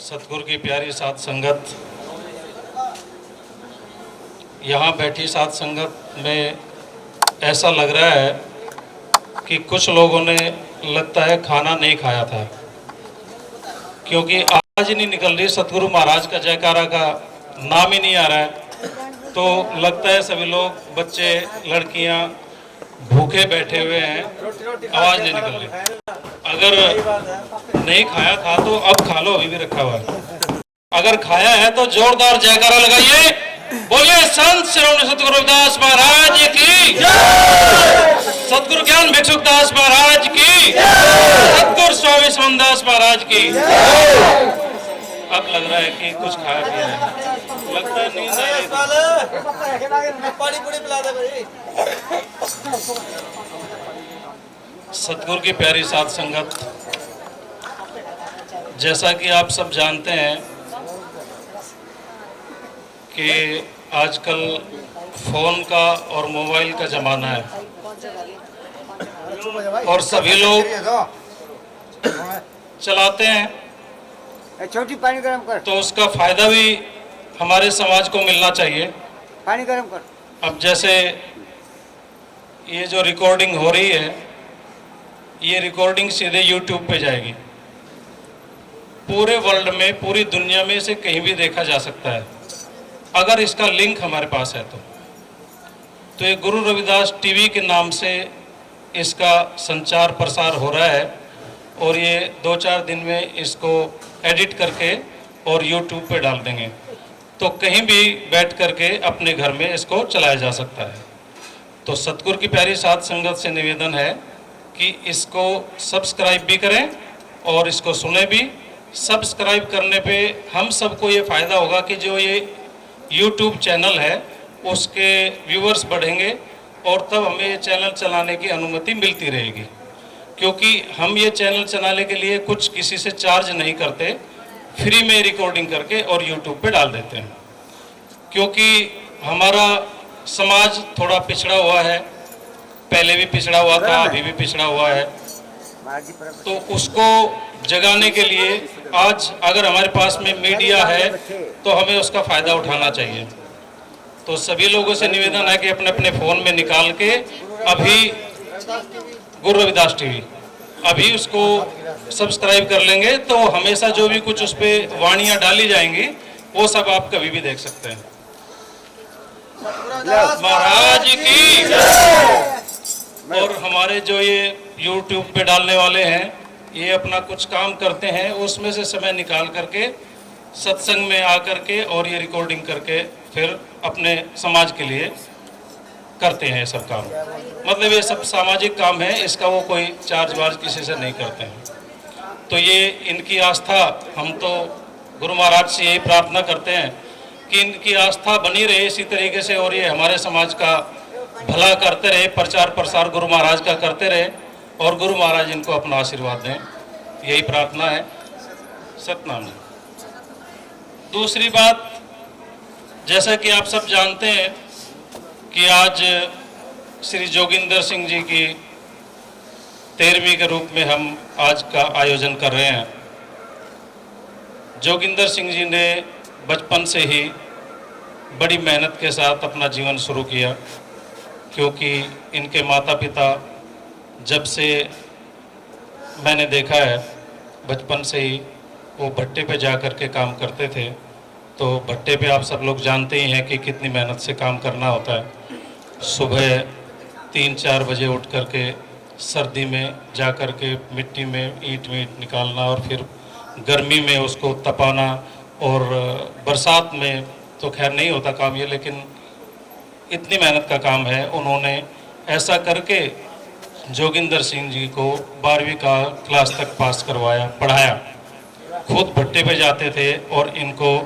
सतगुरु की प्यारी साध संगत, यहाँ बैठी साध संगत में ऐसा लग रहा है कि कुछ लोगों ने लगता है खाना नहीं खाया था, क्योंकि आवाज ही नहीं निकल रही, सतगुरु महाराज का जयकारा का नाम ही नहीं आ रहा है। तो लगता है सभी लोग, बच्चे लड़कियां भूखे बैठे हुए हैं, आवाज नहीं निकल रही। अगर नहीं खाया था तो अब खा लो, अभी भी रखा हुआ है। अगर खाया है तो जोरदार जयकारा लगाइए, बोलिए संत श्री सतगुरु रविदास महाराज की जय, सतगुरु ज्ञान भिक्षुकदास महाराज की जय, सतगुरु स्वामी समनदास महाराज की जय। अब लग रहा है कि कुछ खाया पिया है, लगता है नींद आ रही। सतगुरु की प्यारी साध संगत, जैसा कि आप सब जानते हैं कि आजकल फोन का और मोबाइल का जमाना है और सभी लोग चलाते हैं, छोटी पानी गरम कर। तो उसका फायदा भी हमारे समाज को मिलना चाहिए। पानी गरम कर। अब जैसे ये जो रिकॉर्डिंग हो रही है, ये रिकॉर्डिंग सीधे YouTube पे जाएगी, पूरे वर्ल्ड में, पूरी दुनिया में इसे कहीं भी देखा जा सकता है अगर इसका लिंक हमारे पास है तो ये गुरु रविदास टीवी के नाम से इसका संचार प्रसार हो रहा है और ये 2-4 दिन में इसको एडिट करके और YouTube पे डाल देंगे, तो कहीं भी बैठ करके अपने घर में इसको चलाया जा सकता है। तो सतगुरु की प्यारी साध संगत से निवेदन है कि इसको सब्सक्राइब भी करें और इसको सुने भी। सब्सक्राइब करने पे हम सबको ये फ़ायदा होगा कि जो ये YouTube चैनल है उसके व्यूअर्स बढ़ेंगे और तब हमें ये चैनल चलाने की अनुमति मिलती रहेगी, क्योंकि हम ये चैनल चलाने के लिए कुछ किसी से चार्ज नहीं करते, फ्री में रिकॉर्डिंग करके और YouTube पे डाल देते हैं। क्योंकि हमारा समाज थोड़ा पिछड़ा हुआ है, पहले भी पिछड़ा हुआ था, अभी भी पिछड़ा हुआ है, तो उसको जगाने के लिए आज अगर हमारे पास में मीडिया है तो हमें उसका फ़ायदा उठाना चाहिए। तो सभी लोगों से निवेदन है कि अपने अपने फ़ोन में निकाल के अभी गुरु रविदास टीवी अभी उसको सब्सक्राइब कर लेंगे, तो हमेशा जो भी कुछ उस पर वाणियाँ डाली जाएंगी वो सब आप कभी भी देख सकते हैं। महाराज की और हमारे जो ये YouTube पे डालने वाले हैं, ये अपना कुछ काम करते हैं, उसमें से समय निकाल करके सत्संग में आकर के और ये रिकॉर्डिंग करके फिर अपने समाज के लिए करते हैं सब काम। मतलब ये सब सामाजिक काम है, इसका वो कोई चार्ज वार्ज किसी से नहीं करते हैं। तो ये इनकी आस्था, हम तो गुरु महाराज से यही प्रार्थना करते हैं कि इनकी आस्था बनी रहे इसी तरीके से और ये हमारे समाज का भला करते रहे, प्रचार प्रसार गुरु महाराज का करते रहे और गुरु महाराज इनको अपना आशीर्वाद दें, यही प्रार्थना है। सतनाम। दूसरी बात, जैसा कि आप सब जानते हैं कि आज श्री जोगिंदर सिंह जी की 13वीं के रूप में हम आज का आयोजन कर रहे हैं। जोगिंदर सिंह जी ने बचपन से ही बड़ी मेहनत के साथ अपना जीवन शुरू किया, क्योंकि इनके माता पिता, जब से मैंने देखा है बचपन से ही वो भट्टे पे जा कर के काम करते थे। तो भट्टे पे आप सब लोग जानते ही हैं कि कितनी मेहनत से काम करना होता है। सुबह 3-4 बजे उठ कर के सर्दी में जा कर के मिट्टी में ईंट निकालना और फिर गर्मी में उसको तपाना, और बरसात में तो खैर नहीं होता काम ये, लेकिन इतनी मेहनत का काम है। उन्होंने ऐसा करके जोगिंदर सिंह जी को 12वीं का क्लास तक पास करवाया, पढ़ाया। खुद भट्टे पे जाते थे और इनको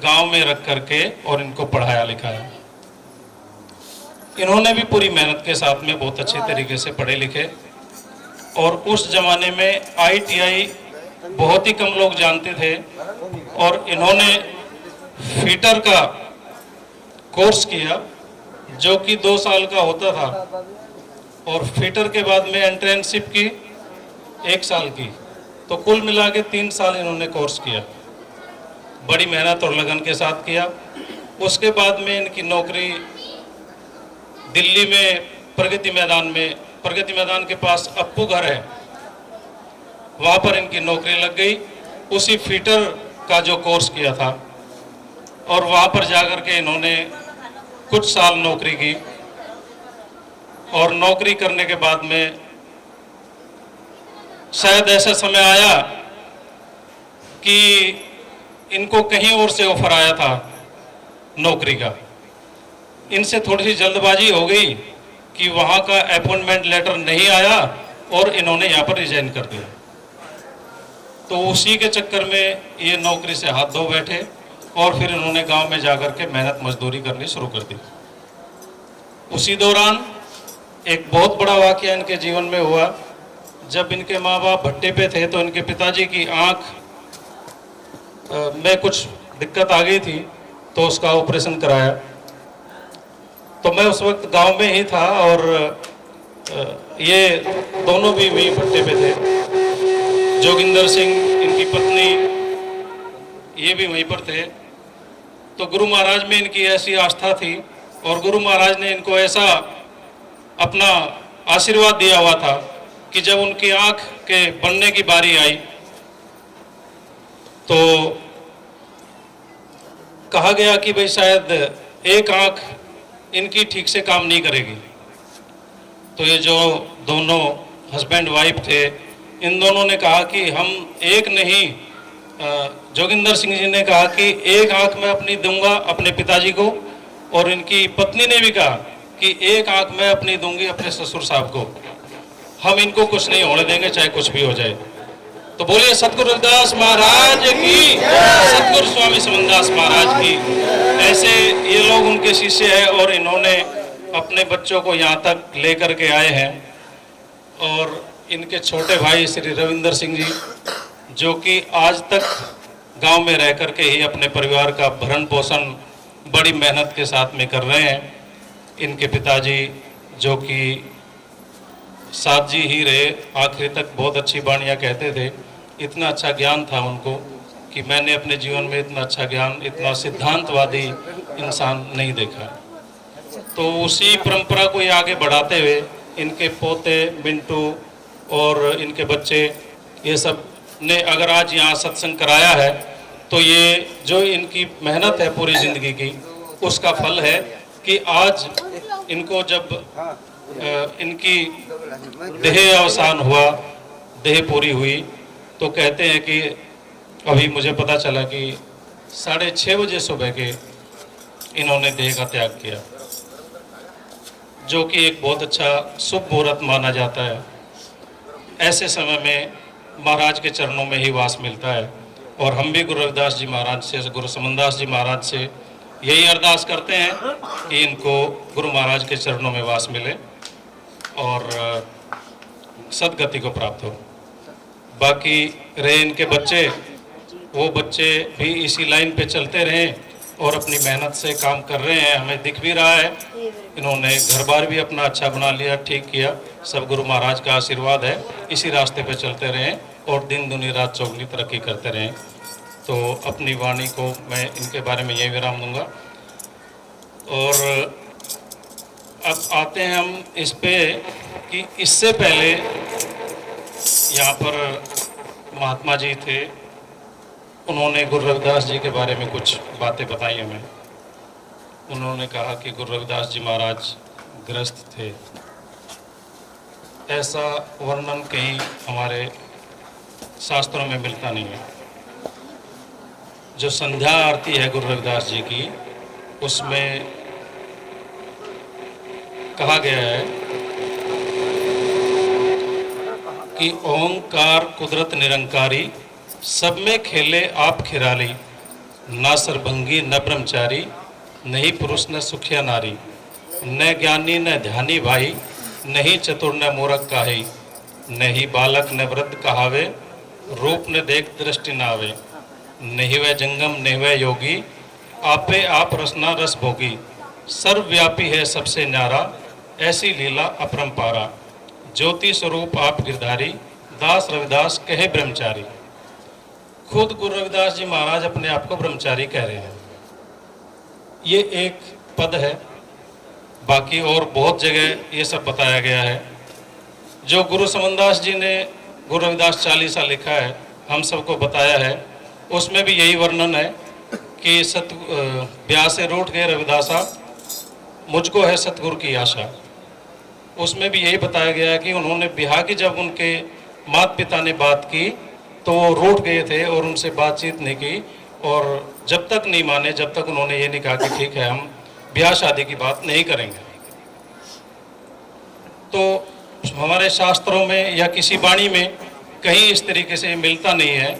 गांव में रख करके और इनको पढ़ाया लिखाया। इन्होंने भी पूरी मेहनत के साथ में बहुत अच्छे तरीके से पढ़े लिखे, और उस जमाने में ITI बहुत ही कम लोग जानते थे, और इन्होंने फीटर का कोर्स किया जो कि 2 साल का होता था, और फीटर के बाद में एंट्रेंसशिप की 1 साल की, तो कुल मिला के 3 साल इन्होंने कोर्स किया। बड़ी मेहनत और लगन के साथ किया। उसके बाद में इनकी नौकरी दिल्ली में प्रगति मैदान के पास अप्पू घर है, वहाँ पर इनकी नौकरी लग गई। उसी फीटर का जो कोर्स किया था और वहाँ पर जाकर के इन्होंने कुछ साल नौकरी की और नौकरी करने के बाद में शायद ऐसा समय आया कि इनको कहीं और से ऑफर आया था नौकरी का। इनसे थोड़ी सी जल्दबाजी हो गई कि वहाँ का अपॉइंटमेंट लेटर नहीं आया और इन्होंने यहाँ पर रिजाइन कर दिया। तो उसी के चक्कर में ये नौकरी से हाथ धो बैठे और फिर इन्होंने गांव में जाकर के मेहनत मजदूरी करनी शुरू कर दी। उसी दौरान एक बहुत बड़ा वाकया इनके जीवन में हुआ। जब इनके माँ बाप भट्टे पे थे तो इनके पिताजी की आँख में कुछ दिक्कत आ गई थी, तो उसका ऑपरेशन कराया। तो मैं उस वक्त गांव में ही था और ये दोनों भी वहीं भट्टे पे थे। जोगिंदर सिंह इनकी पत्नी ये भी वहीं पर थे। तो गुरु महाराज में इनकी ऐसी आस्था थी और गुरु महाराज ने इनको ऐसा अपना आशीर्वाद दिया हुआ था कि जब उनकी आंख के बनने की बारी आई तो कहा गया कि भाई शायद एक आंख इनकी ठीक से काम नहीं करेगी। तो ये जो दोनों हस्बैंड वाइफ थे, इन दोनों ने कहा कि हम एक नहीं, जोगिंदर सिंह जी ने कहा कि एक आंख मैं अपनी दूंगा अपने पिताजी को, और इनकी पत्नी ने भी कहा कि एक आंख मैं अपनी दूंगी अपने ससुर साहब को। हम इनको कुछ नहीं होने देंगे, चाहे कुछ भी हो जाए। तो बोलिए सतगुरु रविदास महाराज की, सतगुरु स्वामी समनदास महाराज की। ऐसे ये लोग उनके शिष्य हैं और इन्होंने अपने बच्चों को यहाँ तक लेकर के आए हैं। और इनके छोटे भाई श्री रविंदर सिंह जी, जो कि आज तक गांव में रह कर के ही अपने परिवार का भरण पोषण बड़ी मेहनत के साथ में कर रहे हैं। इनके पिताजी जो कि साथ जी ही रहे, आखिरी तक बहुत अच्छी वाणियाँ कहते थे। इतना अच्छा ज्ञान था उनको कि मैंने अपने जीवन में इतना अच्छा ज्ञान, इतना सिद्धांतवादी इंसान नहीं देखा। तो उसी परंपरा को ये आगे बढ़ाते हुए इनके पोते मिंटू और इनके बच्चे, ये सब ने अगर आज यहाँ सत्संग कराया है तो ये जो इनकी मेहनत है पूरी ज़िंदगी की, उसका फल है कि आज इनको जब इनकी देह अवसान हुआ, देह पूरी हुई, तो कहते हैं कि अभी मुझे पता चला कि 6:30 बजे सुबह के इन्होंने देह का त्याग किया, जो कि एक बहुत अच्छा शुभ मुहूर्त माना जाता है। ऐसे समय में महाराज के चरणों में ही वास मिलता है। और हम भी गुरु रविदास जी महाराज से, गुरु समनदास जी महाराज से यही अरदास करते हैं कि इनको गुरु महाराज के चरणों में वास मिले और सदगति को प्राप्त हो। बाकी रहे इनके बच्चे, वो बच्चे भी इसी लाइन पे चलते रहें और अपनी मेहनत से काम कर रहे हैं। हमें दिख भी रहा है, इन्होंने घर बार भी अपना अच्छा बना लिया, ठीक किया। सब गुरु महाराज का आशीर्वाद है। इसी रास्ते पे चलते रहें और दिन दुनी रात चौगुनी तरक्की करते रहें। तो अपनी वाणी को मैं इनके बारे में यही विराम दूंगा। और अब आते हैं हम इस पे कि इससे पहले यहाँ पर महात्मा जी थे, उन्होंने गुरु रविदास जी के बारे में कुछ बातें बताई हमें। उन्होंने कहा कि गुरु रविदास जी महाराज गृहस्थ थे। ऐसा वर्णन कहीं हमारे शास्त्रों में मिलता नहीं है। जो संध्या आरती है गुरु रविदास जी की, उसमें कहा गया है कि ओंकार कुदरत निरंकारी, सब में खेले आप खिराली, ना सरभंगी न ब्रह्मचारी, नहीं पुरुष न सुखिया नारी, न ज्ञानी न ध्यानी भाई, नहीं चतुर न मूर्ख काहे, नहीं बालक न वृद्ध कहावे, रूप न देख दृष्टि न आवे, नहीं वह जंगम नहीं वह योगी, आपे आप रसना रस भोगी, सर्वव्यापी है सबसे न्यारा, ऐसी लीला अपरंपारा, ज्योति स्वरूप आप गिरधारी, दास रविदास कहे ब्रह्मचारी। खुद गुरु रविदास जी महाराज अपने आप को ब्रह्मचारी कह रहे हैं। ये एक पद है, बाकी और बहुत जगह ये सब बताया गया है। जो गुरु समनदास जी ने गुरु रविदास चालीसा लिखा है, हम सबको बताया है, उसमें भी यही वर्णन है कि ब्याह से रूठ गए रविदासा, मुझको है सतगुरु की आशा। उसमें भी यही बताया गया है कि उन्होंने ब्याह की जब उनके माता पिता ने बात की तो वो रूठ गए थे और उनसे बातचीत नहीं की, और जब तक नहीं माने, जब तक उन्होंने ये नहीं कहा कि ठीक है हम ब्याह शादी की बात नहीं करेंगे। तो हमारे शास्त्रों में या किसी वाणी में कहीं इस तरीके से मिलता नहीं है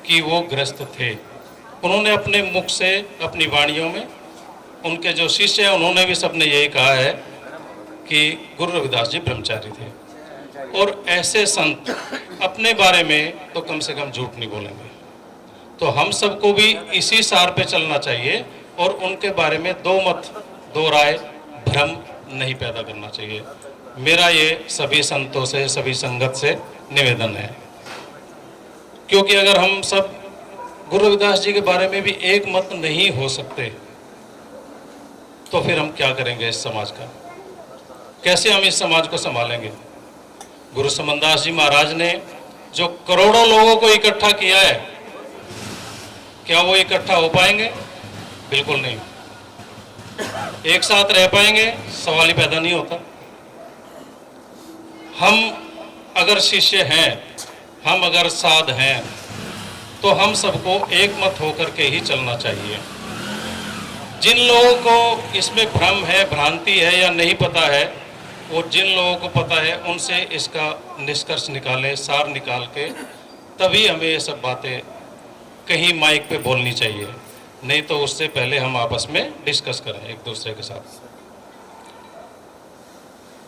कि वो गृहस्थ थे। उन्होंने अपने मुख से, अपनी वाणियों में, उनके जो शिष्य हैं उन्होंने भी सबने यही कहा है कि गुरु रविदास जी ब्रह्मचारी थे। और ऐसे संत अपने बारे में तो कम से कम झूठ नहीं बोलेंगे। तो हम सबको भी इसी सार पे चलना चाहिए और उनके बारे में दो मत, दो राय, भ्रम नहीं पैदा करना चाहिए। मेरा ये सभी संतों से, सभी संगत से निवेदन है। क्योंकि अगर हम सब गुरु रविदास जी के बारे में भी एक मत नहीं हो सकते तो फिर हम क्या करेंगे इस समाज का? कैसे हम इस समाज को संभालेंगे? गुरु समनदास जी महाराज ने जो करोड़ों लोगों को इकट्ठा किया है, क्या वो इकट्ठा हो पाएंगे? बिल्कुल नहीं। एक साथ रह पाएंगे? सवाल ही पैदा नहीं होता। हम अगर शिष्य हैं, हम अगर साध हैं, तो हम सबको एक मत होकर के ही चलना चाहिए। जिन लोगों को इसमें भ्रम है, भ्रांति है या नहीं पता है, वो जिन लोगों को पता है उनसे इसका निष्कर्ष निकालें, सार निकाल के, तभी हमें ये सब बातें कहीं माइक पे बोलनी चाहिए। नहीं तो उससे पहले हम आपस में डिस्कस करें एक दूसरे के साथ।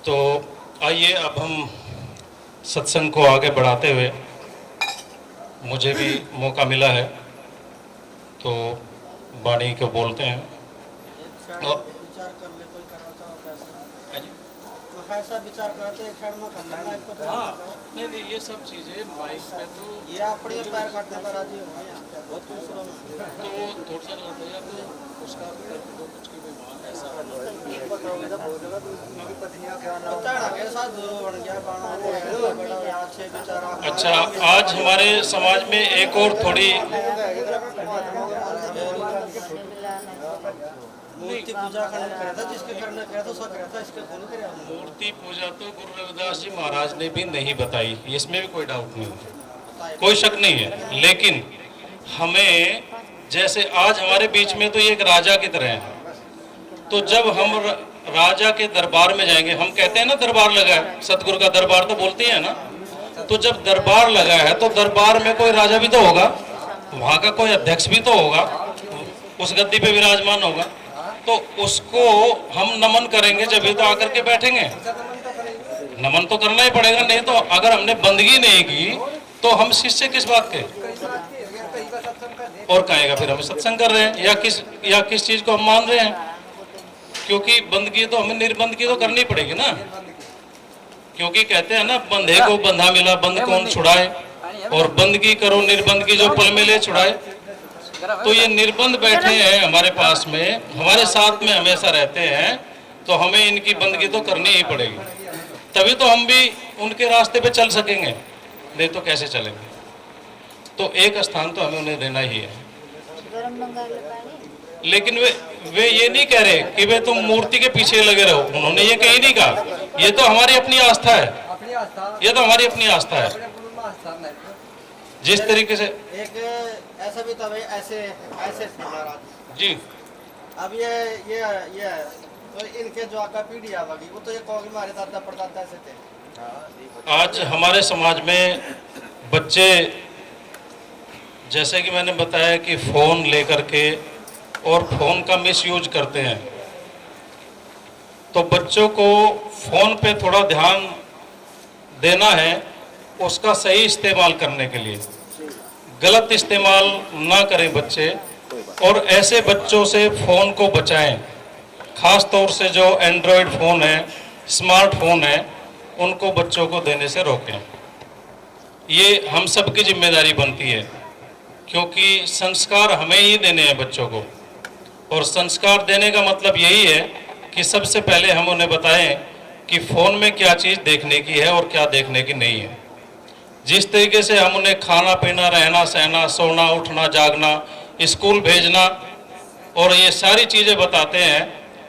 तो आइए अब हम सत्संग को आगे बढ़ाते हुए, मुझे भी मौका मिला है तो वाणी को बोलते हैं। और ऐसा विचार करते हैं क्षण में करना है इसको। नहीं, ये सब चीजें माइक पे तो ये अपने पैर काटने पर राजी हो गए बहुत खुश हो। तो थोड़ा सा लड़ाया तो उसका कुछ की विमान ऐसा अच्छा। आज हमारे समाज में एक और थोड़ी मूर्ति पूजा करना था, जिसके करना कहता सब कहता, इसके गुरु करे। मूर्ति पूजा तो गुरु रविदास जी महाराज ने भी नहीं बताई, इसमें भी कोई डाउट नहीं है, कोई शक नहीं है। लेकिन हमें, जैसे आज हमारे बीच में तो ये एक राजा की तरह है, तो जब हम राजा के दरबार में जाएंगे, हम कहते हैं ना दरबार लगा है, सतगुरु का दरबार तो बोलते हैं ना, तो जब दरबार लगा है तो दरबार में कोई राजा भी तो होगा, वहाँ का कोई अध्यक्ष भी तो होगा, उस गद्दी पे विराजमान होगा, तो उसको हम नमन करेंगे जब ये तो आकर के बैठेंगे। नमन तो करना ही पड़ेगा, नहीं तो अगर हमने बंदगी नहीं की तो हम शिष्य किस बात के? और कहेगा फिर हम सत्संग कर रहे हैं या किस चीज को हम मान रहे हैं? क्योंकि बंदगी तो हमें निर्बंध की तो करनी पड़ेगी ना। क्योंकि कहते हैं ना, बंधे को बंधा मिला, बंद कौन छुड़ाए, और बंदगी करो निर्बंध की जो पल में ले छुड़ाए। तो ये निर्बंध बैठे हैं हमारे पास में, हमारे साथ में हमेशा रहते हैं, तो हमें इनकी बंदगी तो करनी ही पड़ेगी, तभी तो हम भी उनके रास्ते पे चल सकेंगे, नहीं तो कैसे चलेंगे? तो एक स्थान तो हमें उन्हें देना ही है। लेकिन वे ये नहीं कह रहे कि वे तुम मूर्ति के पीछे लगे रहो, उन्होंने ये कहीं नहीं कहा। ये तो हमारी अपनी आस्था है, ये तो हमारी अपनी आस्था है। जिस तरीके से एक ऐसा भी था भाई, ऐसे जी, अब ये तो इनके जो आका पीढ़ी आवेगी वो तो ये कहोगे हमारे दादा परदादा ऐसे थे। आज हमारे समाज में बच्चे, जैसे कि मैंने बताया कि फ़ोन लेकर के और फ़ोन का मिसयूज करते हैं, तो बच्चों को फ़ोन पे थोड़ा ध्यान देना है, उसका सही इस्तेमाल करने के लिए। गलत इस्तेमाल ना करें बच्चे, और ऐसे बच्चों से फ़ोन को बचाएं। ख़ास तौर से जो एंड्रॉयड फ़ोन है, स्मार्टफोन है, उनको बच्चों को देने से रोकें। ये हम सब की जिम्मेदारी बनती है। क्योंकि संस्कार हमें ही देने हैं बच्चों को, और संस्कार देने का मतलब यही है कि सबसे पहले हम उन्हें बताएं कि फ़ोन में क्या चीज़ देखने की है और क्या देखने की नहीं है। जिस तरीके से हम उन्हें खाना पीना, रहना सहना, सोना उठना जागना, स्कूल भेजना और ये सारी चीज़ें बताते हैं,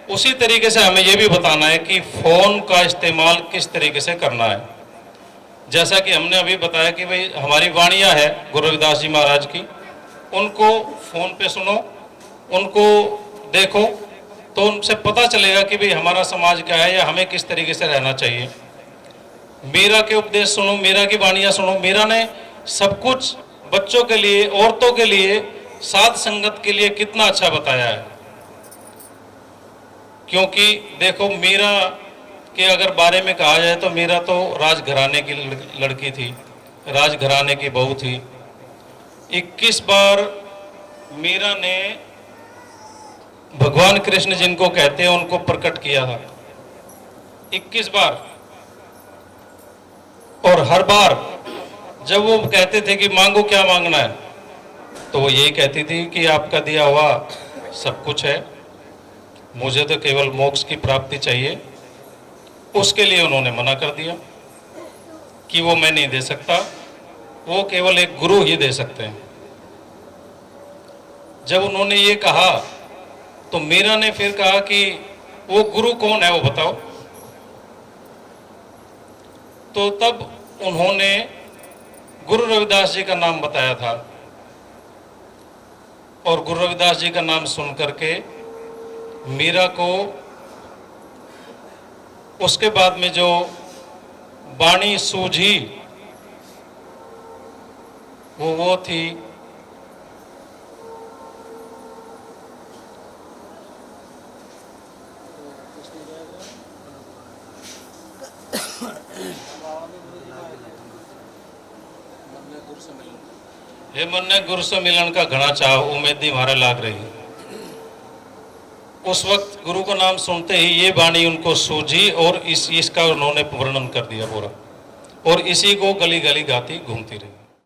उसी तरीके से हमें ये भी बताना है कि फ़ोन का इस्तेमाल किस तरीके से करना है। जैसा कि हमने अभी बताया कि भाई हमारी वाणियाँ है गुरु रविदास जी महाराज की, उनको फ़ोन पे सुनो, उनको देखो, तो उनसे पता चलेगा कि भाई हमारा समाज क्या है या हमें किस तरीके से रहना चाहिए। मीरा के उपदेश सुनो, मीरा की वाणियाँ सुनो। मीरा ने सब कुछ बच्चों के लिए, औरतों के लिए, साध संगत के लिए कितना अच्छा बताया है। क्योंकि देखो, मीरा के अगर बारे में कहा जाए तो मीरा तो राजघराने की लड़की थी, राजघराने की बहू थी। 21 बार मीरा ने भगवान कृष्ण जिनको कहते हैं उनको प्रकट किया था, 21 बार। और हर बार जब वो कहते थे कि मांगो क्या मांगना है, तो वो यही कहती थी कि आपका दिया हुआ सब कुछ है, मुझे तो केवल मोक्ष की प्राप्ति चाहिए। उसके लिए उन्होंने मना कर दिया कि वो मैं नहीं दे सकता, वो केवल एक गुरु ही दे सकते हैं। जब उन्होंने ये कहा तो मीरा ने फिर कहा कि वो गुरु कौन है वो बताओ। तो तब उन्होंने गुरु रविदास जी का नाम बताया था, और गुरु रविदास जी का नाम सुन करके मीरा को उसके बाद में जो वाणी सूझी वो थी हे मन्ने गुरु से मिलन का घना चाह, उम्मीदी मारे लाग रही। उस वक्त गुरु का नाम सुनते ही ये वाणी उनको सूझी और इसका उन्होंने वर्णन कर दिया पूरा, और इसी को गली गली गाती घूमती रही।